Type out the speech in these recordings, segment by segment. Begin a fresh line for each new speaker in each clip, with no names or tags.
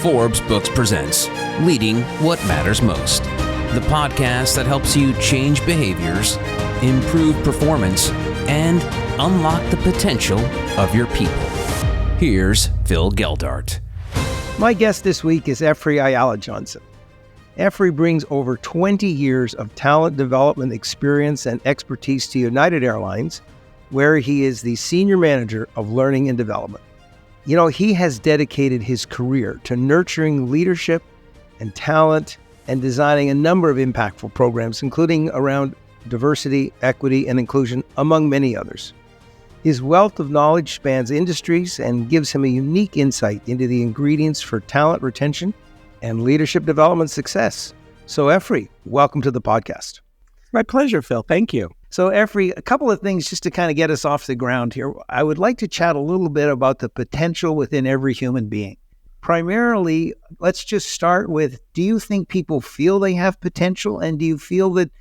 Forbes Books presents Leading What Matters Most, the podcast that helps you change behaviors, improve performance, and unlock the potential of your people. Here's Phil Geldart.
My guest this week is Efry Ayala-Johnson. Efry brings over 20 years of talent development experience and expertise to United Airlines, where he is the Senior Manager of Learning and Development. You know, he has dedicated his career to nurturing leadership and talent and designing a number of impactful programs, including around diversity, equity, and inclusion, among many others. His wealth of knowledge spans industries and gives him a unique insight into the ingredients for talent retention and leadership development success. So, Efry, welcome to the podcast.
My pleasure, Phil. Thank you.
So, Efry, a couple of things just to kind of get us off the ground here. I would like to chat a little bit about the potential within every human being. Primarily, let's just start with, do you think people feel they have potential? And do you feel that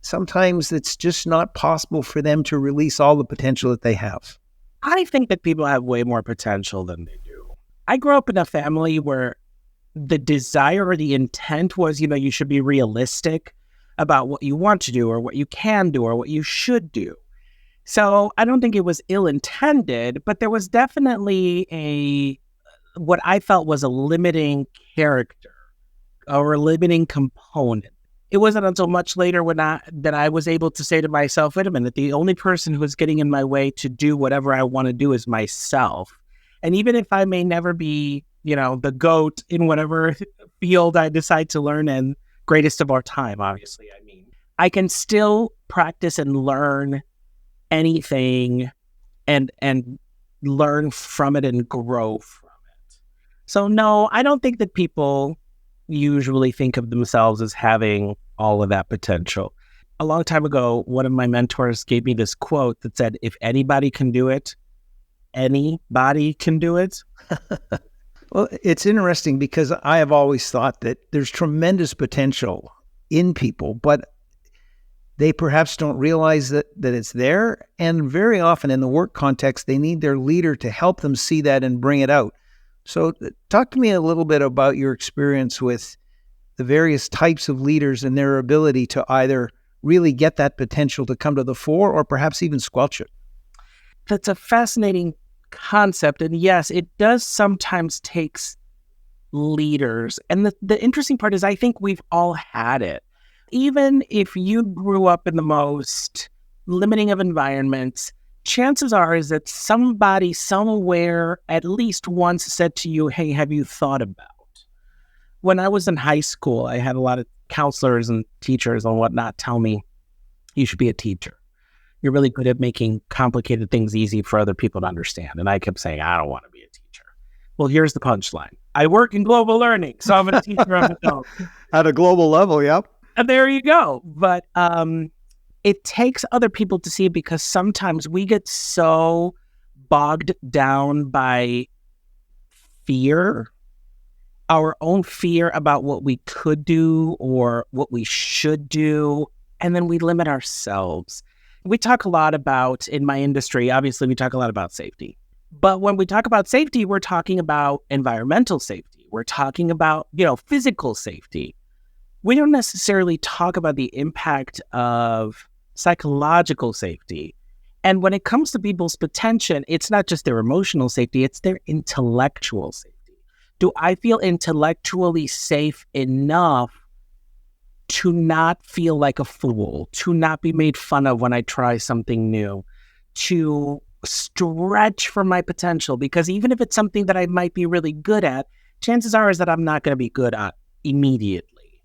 sometimes it's just not possible for them to release all the potential that they have?
I think that people have way more potential than they do. I grew up in a family where the desire or the intent was, you should be realistic about what you want to do or what you can do or what you should do. So I don't think it was ill-intended, but there was definitely what I felt was a limiting character or a limiting component. It wasn't until much later that I was able to say to myself, wait a minute, the only person who's getting in my way to do whatever I want to do is myself. And even if I may never be, the GOAT in whatever field I decide to learn in, greatest of our time, obviously, I can still practice and learn anything and learn from it and grow from it. So no, I don't think that people usually think of themselves as having all of that potential. A long time ago, one of my mentors gave me this quote that said, if anybody can do it, anybody can do it.
Well, it's interesting because I have always thought that there's tremendous potential in people, but they perhaps don't realize that it's there. And very often in the work context, they need their leader to help them see that and bring it out. So talk to me a little bit about your experience with the various types of leaders and their ability to either really get that potential to come to the fore or perhaps even squelch it.
That's a fascinating concept. And yes, it does sometimes take leaders. And the interesting part is I think we've all had it. Even if you grew up in the most limiting of environments, chances are is that somebody somewhere at least once said to you, hey, have you thought about? When I was in high school, I had a lot of counselors and teachers and whatnot tell me, you should be a teacher. You're really good at making complicated things easy for other people to understand. And I kept saying, I don't want to be a teacher. Well, here's the punchline. I work in global learning, so I'm a teacher of adults.
At a global level, yep.
And there you go. But it takes other people to see it because sometimes we get so bogged down by fear, our own fear about what we could do or what we should do, and then we limit ourselves. We talk a lot about, in my industry, obviously we talk a lot about safety. But when we talk about safety, we're talking about environmental safety. We're talking about, physical safety. We don't necessarily talk about the impact of psychological safety. And when it comes to people's potential, it's not just their emotional safety, it's their intellectual safety. Do I feel intellectually safe enough to not feel like a fool, to not be made fun of when I try something new, to stretch for my potential? Because even if it's something that I might be really good at, chances are is that I'm not going to be good at immediately.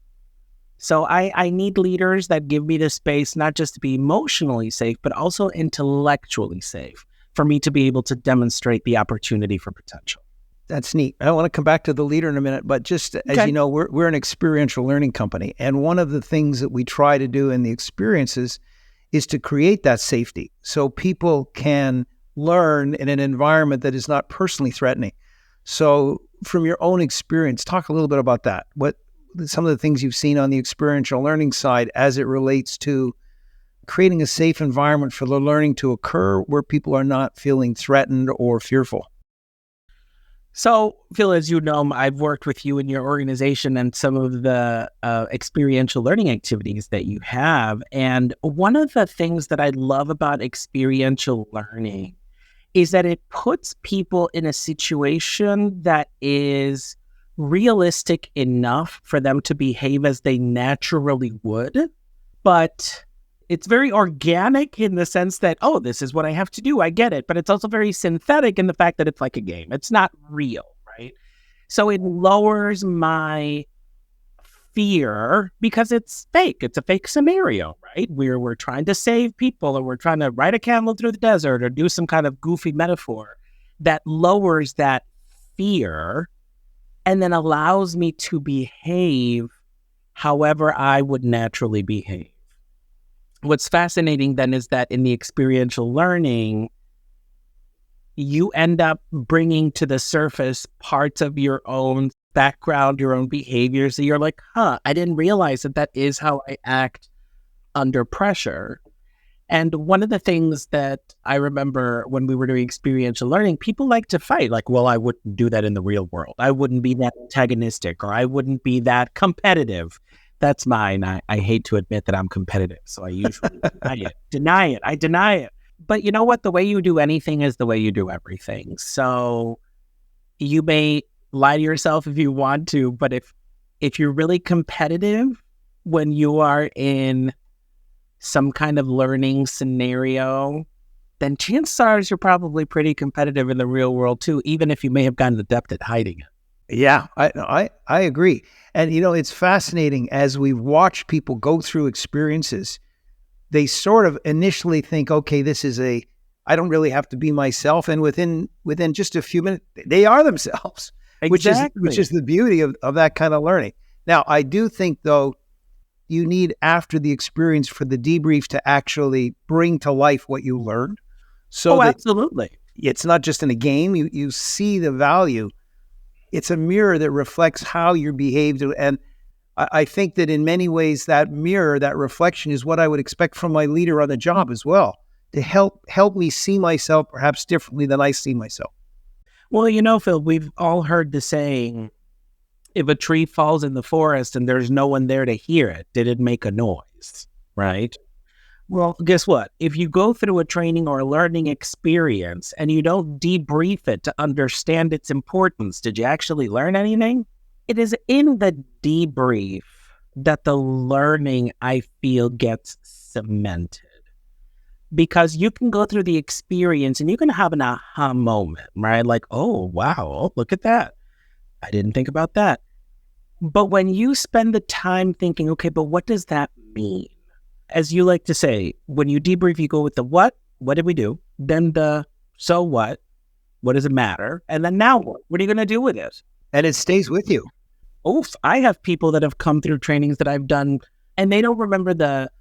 So I need leaders that give me the space not just to be emotionally safe, but also intellectually safe for me to be able to demonstrate the opportunity for potential.
That's neat. I want to come back to the leader in a minute, but just as you know, we're an experiential learning company. And one of the things that we try to do in the experiences is to create that safety so people can learn in an environment that is not personally threatening. So from your own experience, talk a little bit about that. What some of the things you've seen on the experiential learning side as it relates to creating a safe environment for the learning to occur where people are not feeling threatened or fearful.
So, Phil, as you know, I've worked with you in your organization and some of the experiential learning activities that you have. And one of the things that I love about experiential learning is that it puts people in a situation that is realistic enough for them to behave as they naturally would, but it's very organic in the sense that, oh, this is what I have to do. I get it. But it's also very synthetic in the fact that it's like a game. It's not real, right? So it lowers my fear because it's fake. It's a fake scenario, right? We're trying to save people, or we're trying to ride a camel through the desert, or do some kind of goofy metaphor that lowers that fear and then allows me to behave however I would naturally behave. What's fascinating then is that in the experiential learning, you end up bringing to the surface parts of your own background, your own behaviors. So you're like, I didn't realize that is how I act under pressure. And one of the things that I remember when we were doing experiential learning, people like to fight. Like, well, I wouldn't do that in the real world. I wouldn't be that antagonistic, or I wouldn't be that competitive. That's mine. I hate to admit that I'm competitive, so I usually deny it. But you know what? The way you do anything is the way you do everything. So you may lie to yourself if you want to, but if you're really competitive when you are in some kind of learning scenario, then chances are you're probably pretty competitive in the real world too, even if you may have gotten adept at hiding it.
Yeah, I agree. And, it's fascinating as we've watched people go through experiences, they sort of initially think, okay, I don't really have to be myself. And within just a few minutes, they are themselves,
Exactly.
which is the beauty of that kind of learning. Now, I do think, though, you need after the experience for the debrief to actually bring to life what you learned. So
absolutely.
It's not just in a game. You see the value. It's a mirror that reflects how you behaved. And I think that in many ways, that mirror, that reflection is what I would expect from my leader on the job as well, to help me see myself perhaps differently than I see myself.
Well, Phil, we've all heard the saying, if a tree falls in the forest and there's no one there to hear it, did it make a noise, right? Well, guess what? If you go through a training or a learning experience and you don't debrief it to understand its importance, did you actually learn anything? It is in the debrief that the learning, I feel, gets cemented. Because you can go through the experience and you can have an aha moment, right? Like, oh, wow, look at that. I didn't think about that. But when you spend the time thinking, okay, but what does that mean? As you like to say, when you debrief, you go with the what did we do? Then the so what does it matter? And then now what are you going to do with it?
And it stays with you.
Oof, I have people that have come through trainings that I've done and they don't remember the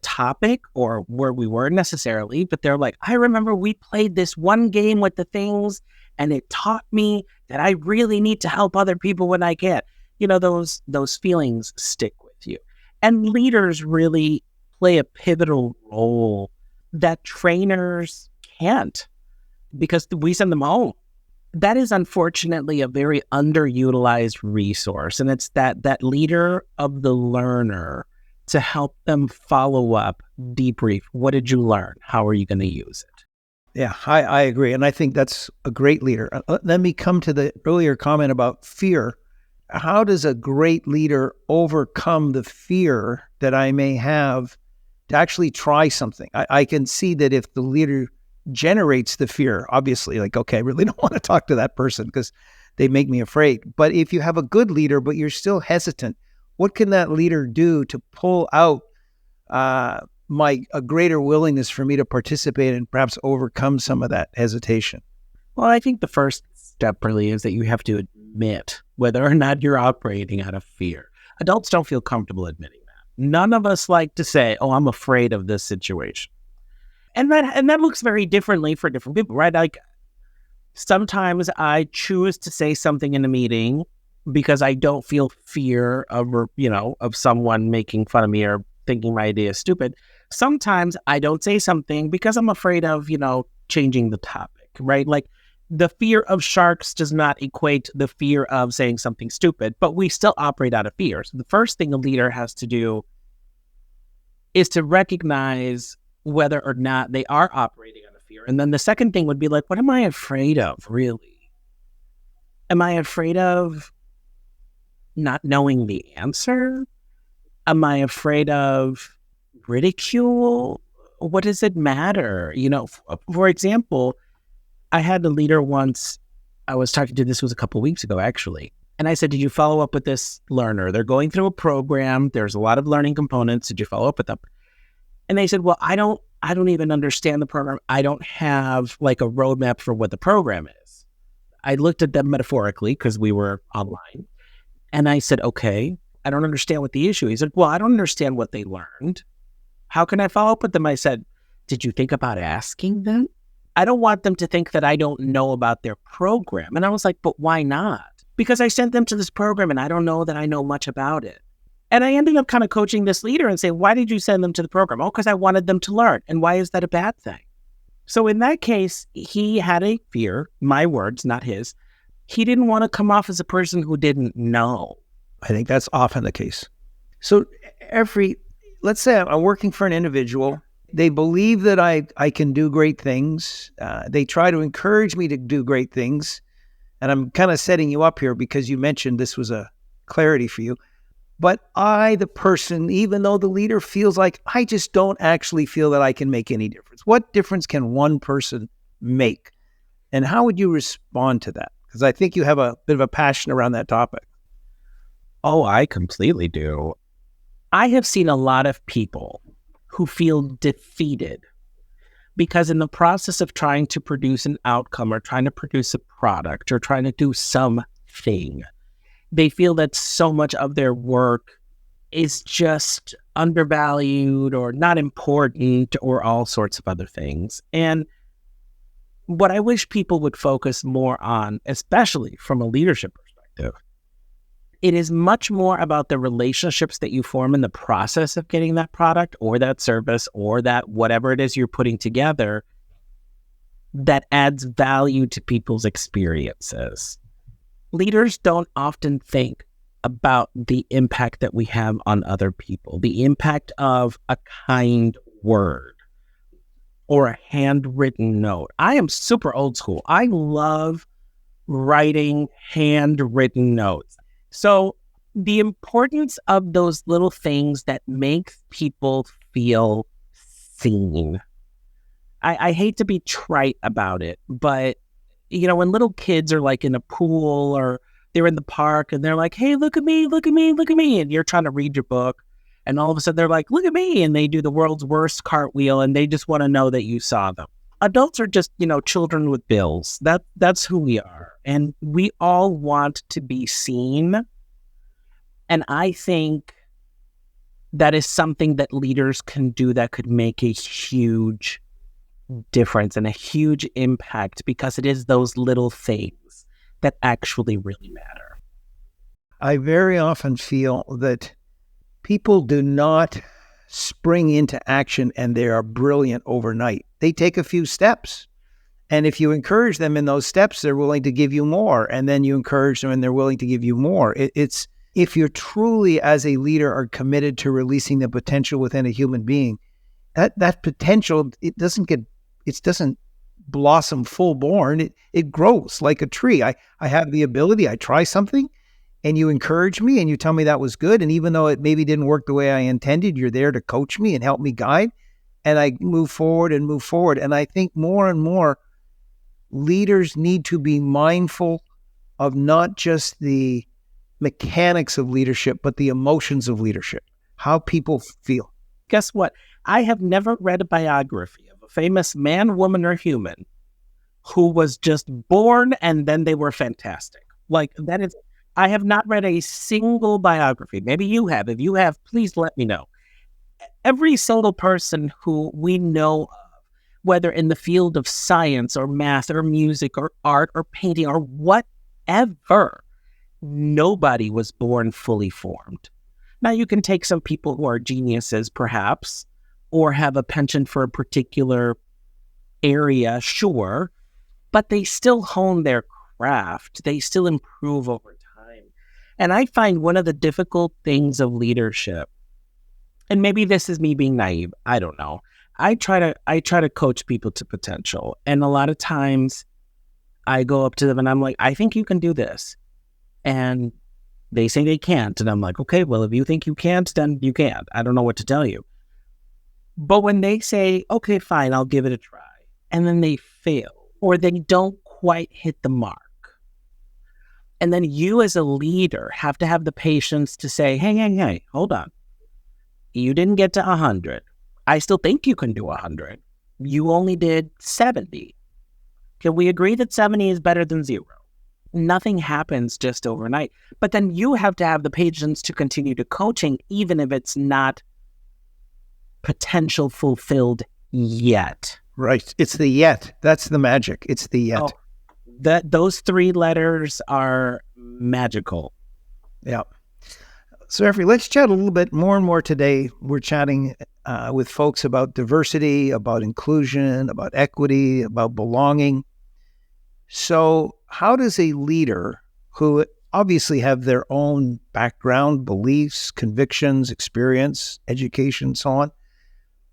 topic or where we were necessarily, but they're like, I remember we played this one game with the things and it taught me that I really need to help other people when I can. Those feelings stick with you. And leaders really play a pivotal role that trainers can't because we send them home. That is unfortunately a very underutilized resource. And it's that leader of the learner to help them follow up, debrief. What did you learn? How are you going to use it?
Yeah, I agree. And I think that's a great leader. Let me come to the earlier comment about fear. How does a great leader overcome the fear that I may have to actually try something? I can see that if the leader generates the fear, obviously, like, okay, I really don't want to talk to that person because they make me afraid. But if you have a good leader, but you're still hesitant, what can that leader do to pull out a greater willingness for me to participate and perhaps overcome some of that hesitation?
Well, I think the first step really is that you have to admit whether or not you're operating out of fear. Adults don't feel comfortable admitting that. None of us like to say, oh, I'm afraid of this situation. And that looks very differently for different people, right? Like sometimes I choose to say something in a meeting because I don't feel fear of someone making fun of me or thinking my idea is stupid. Sometimes I don't say something because I'm afraid of, changing the topic, right? Like The fear of sharks does not equate the fear of saying something stupid, but we still operate out of fear. So the first thing a leader has to do is to recognize whether or not they are operating out of fear. And then the second thing would be like, what am I afraid of, really? Am I afraid of not knowing the answer? Am I afraid of ridicule? What does it matter? For example, I had a leader once, I was talking to, this was a couple of weeks ago, actually. And I said, did you follow up with this learner? They're going through a program. There's a lot of learning components. Did you follow up with them? And they said, well, I don't even understand the program. I don't have like a roadmap for what the program is. I looked at them metaphorically because we were online. And I said, okay, I don't understand what the issue is. He said, well, I don't understand what they learned. How can I follow up with them? I said, did you think about asking them? I don't want them to think that I don't know about their program. And I was like, but why not? Because I sent them to this program and I don't know that I know much about it. And I ended up kind of coaching this leader and saying, why did you send them to the program? Oh, because I wanted them to learn. And why is that a bad thing? So in that case, he had a fear, my words, not his. He didn't want to come off as a person who didn't know.
I think that's often the case. So Efry, let's say I'm working for an individual. They believe that I can do great things. They try to encourage me to do great things. And I'm kind of setting you up here because you mentioned this was a clarity for you. But I, the person, even though the leader feels like I just don't actually feel that I can make any difference. What difference can one person make? And how would you respond to that? Because I think you have a bit of a passion around that topic.
Oh, I completely do. I have seen a lot of people who feel defeated because in the process of trying to produce an outcome or trying to produce a product or trying to do something, they feel that so much of their work is just undervalued or not important or all sorts of other things. And what I wish people would focus more on, especially from a leadership perspective, it is much more about the relationships that you form in the process of getting that product or that service or that whatever it is you're putting together that adds value to people's experiences. Leaders don't often think about the impact that we have on other people, the impact of a kind word or a handwritten note. I am super old school. I love writing handwritten notes. So the importance of those little things that make people feel seen. I hate to be trite about it, but when little kids are like in a pool or they're in the park and they're like, hey, look at me, look at me, look at me. And you're trying to read your book. And all of a sudden they're like, look at me. And they do the world's worst cartwheel and they just want to know that you saw them. Adults are just, children with bills. That's who we are. And we all want to be seen. And I think that is something that leaders can do that could make a huge difference and a huge impact because it is those little things that actually really matter.
I very often feel that people do not spring into action and they are brilliant overnight. They take a few steps. And if you encourage them in those steps, they're willing to give you more. And then you encourage them and they're willing to give you more. It's if you're truly, as a leader, are committed to releasing the potential within a human being, that potential, it doesn't blossom full born. It grows like a tree. I have the ability, I try something and you encourage me and you tell me that was good. And even though it maybe didn't work the way I intended, you're there to coach me and help me guide. And I move forward and move forward. And I think more and more leaders need to be mindful of not just the mechanics of leadership, but the emotions of leadership, how people feel.
Guess what? I have never read a biography of a famous man, woman, or human who was just born and then they were fantastic. Like that is, I have not read a single biography. Maybe you have. If you have, please let me know. Every single person who we know of, whether in the field of science or math or music or art or painting or whatever, nobody was born fully formed. Now, you can take some people who are geniuses, perhaps, or have a penchant for a particular area, sure, but they still hone their craft. They still improve over time. And I find one of the difficult things of leadership, and maybe this is me being naive, I don't know. I try to coach people to potential. And a lot of times I go up to them and I'm like, I think you can do this. And they say they can't. And I'm like, okay, well, if you think you can't, then you can't. I don't know what to tell you. But when they say, okay, fine, I'll give it a try, and then they fail or they don't quite hit the mark, and then you as a leader have to have the patience to say, hey, hold on. You didn't get to 100. I still think you can do 100. You only did 70. Can we agree that 70 is better than 0? Nothing happens just overnight. But then you have to have the patience to continue to coaching, even if it's not potential fulfilled yet.
Right. It's the yet. That's the magic. It's the yet.
Oh, those 3 letters are magical.
Yeah. So, Efry, let's chat a little bit more and more today. We're chatting with folks about diversity, about inclusion, about equity, about belonging. So how does a leader who obviously have their own background, beliefs, convictions, experience, education, so on,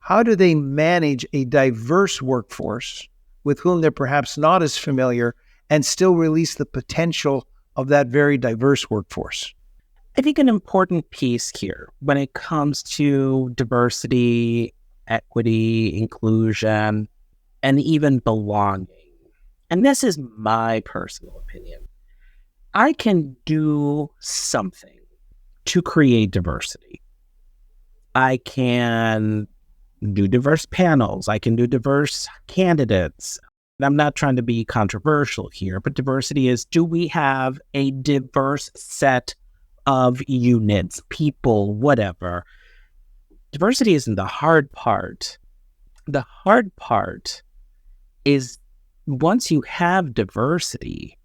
how do they manage a diverse workforce with whom they're perhaps not as familiar and still release the potential of that very diverse workforce?
I think an important piece here when it comes to diversity, equity, inclusion, and even belonging, and this is my personal opinion, I can do something to create diversity. I can do diverse panels. I can do diverse candidates. I'm not trying to be controversial here, but diversity is, do we have a diverse set of units, people, whatever? Diversity isn't the hard part. The hard part is, once you have diversity,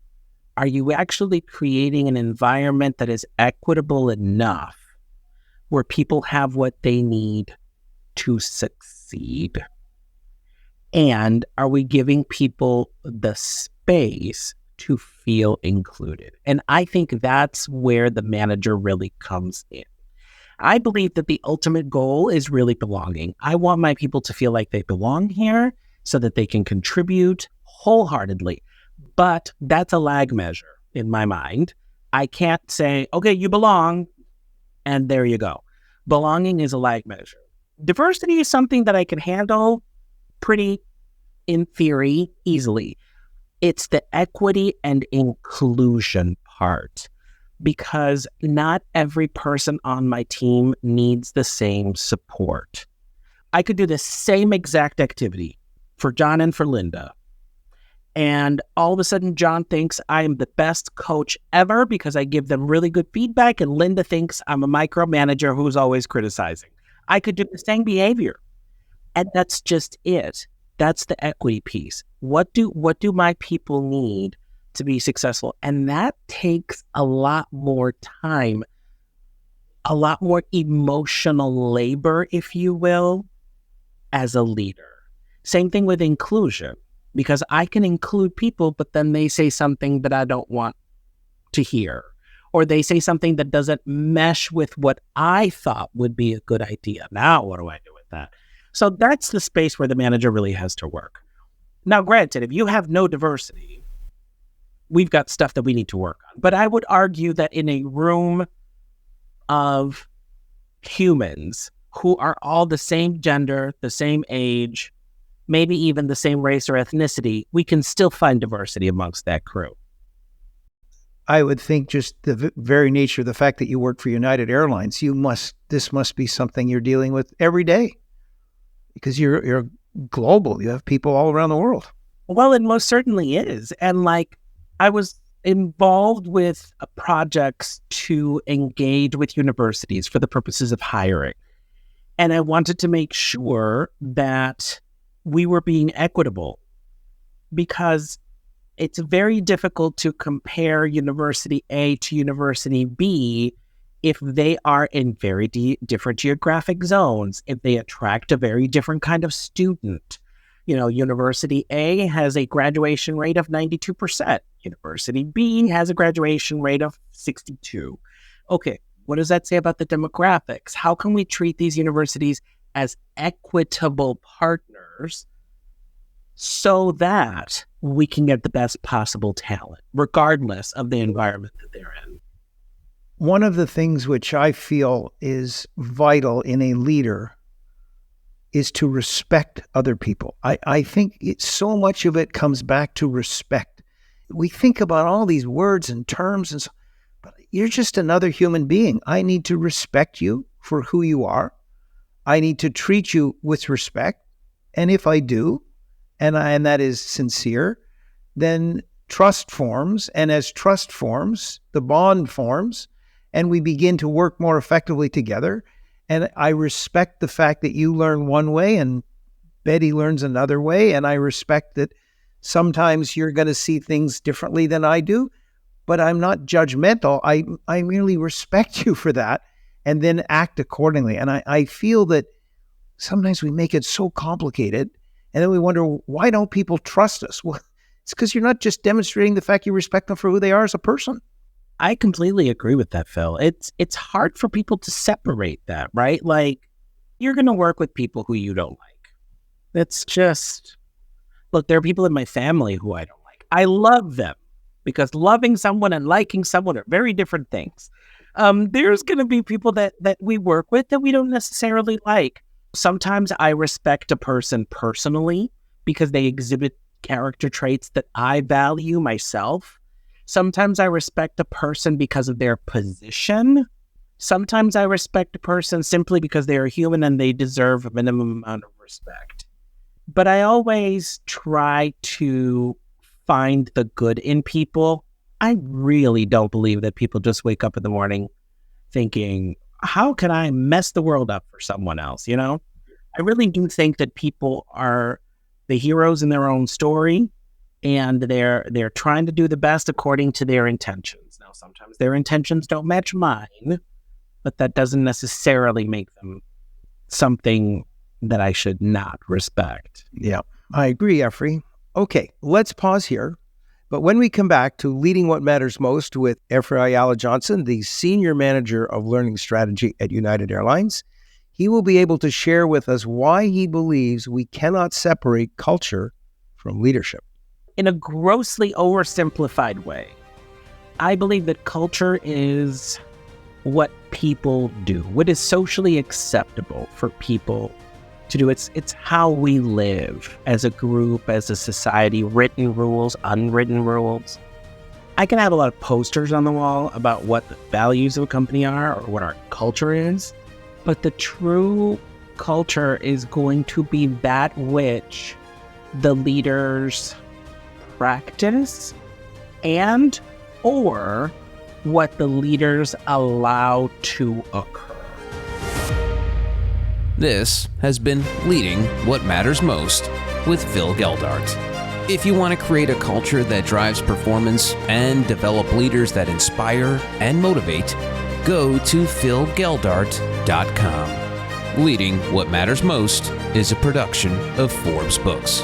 are you actually creating an environment that is equitable enough where people have what they need to succeed? And are we giving people the space to feel included? And I think that's where the manager really comes in. I believe that the ultimate goal is really belonging. I want my people to feel like they belong here so that they can contribute wholeheartedly. But that's a lag measure in my mind. I can't say, okay, you belong, and there you go. Belonging is a lag measure. Diversity is something that I can handle pretty, in theory, easily. It's the equity and inclusion part, because not every person on my team needs the same support. I could do the same exact activity for John and for Linda, and all of a sudden John thinks I am the best coach ever because I give them really good feedback, and Linda thinks I'm a micromanager who's always criticizing. I could do the same behavior, and that's just it. That's the equity piece. What do my people need to be successful? And that takes a lot more time, a lot more emotional labor, if you will, as a leader. Same thing with inclusion, because I can include people, but then they say something that I don't want to hear, or they say something that doesn't mesh with what I thought would be a good idea. Now, what do I do with that? So that's the space where the manager really has to work. Now, granted, if you have no diversity, we've got stuff that we need to work on. But I would argue that in a room of humans who are all the same gender, the same age, maybe even the same race or ethnicity, we can still find diversity amongst that crew.
I would think just the very nature of the fact that you work for United Airlines, this must be something you're dealing with every day, because you're global. You have people all around the world.
Well, it most certainly is. And I was involved with projects to engage with universities for the purposes of hiring. And I wanted to make sure that we were being equitable, because it's very difficult to compare University A to University B if they are in very different geographic zones, if they attract a very different kind of student. University A has a graduation rate of 92%. University B has a graduation rate of 62%. Okay, what does that say about the demographics? How can we treat these universities as equitable partners so that we can get the best possible talent, regardless of the environment that they're in?
One of the things which I feel is vital in a leader is to respect other people. I think so much of it comes back to respect. We think about all these words and terms, but you're just another human being. I need to respect you for who you are. I need to treat you with respect. And if I do, and that is sincere, then trust forms. And as trust forms, the bond forms, and we begin to work more effectively together. And I respect the fact that you learn one way and Betty learns another way. And I respect that sometimes you're going to see things differently than I do, but I'm not judgmental. I merely respect you for that and then act accordingly. And I feel that sometimes we make it so complicated and then we wonder, why don't people trust us? Well, it's because you're not just demonstrating the fact you respect them for who they are as a person.
I completely agree with that, Phil. It's hard for people to separate that, right? Like, you're going to work with people who you don't like. It's just, look, there are people in my family who I don't like. I love them because loving someone and liking someone are very different things. There's going to be people that we work with that we don't necessarily like. Sometimes I respect a person personally because they exhibit character traits that I value myself. Sometimes I respect a person because of their position. Sometimes I respect a person simply because they are human and they deserve a minimum amount of respect. But I always try to find the good in people. I really don't believe that people just wake up in the morning thinking, how can I mess the world up for someone else, I really do think that people are the heroes in their own story. And they're trying to do the best according to their intentions. Now, sometimes their intentions don't match mine, but that doesn't necessarily make them something that I should not respect.
Yeah, I agree, Efry. Okay, let's pause here. But when we come back to Leading What Matters Most with Efry Ayala-Johnson, the Senior Manager of Learning Strategy at United Airlines, he will be able to share with us why he believes we cannot separate culture from leadership.
In a grossly oversimplified way, I believe that culture is what people do, what is socially acceptable for people to do. It's how we live as a group, as a society, written rules, unwritten rules. I can have a lot of posters on the wall about what the values of a company are or what our culture is, but the true culture is going to be that which the leaders practice and or what the leaders allow to occur.
This has been Leading What Matters Most with Phil Geldart. If you want to create a culture that drives performance and develop leaders that inspire and motivate, go to philgeldart.com. Leading What Matters Most is a production of Forbes Books.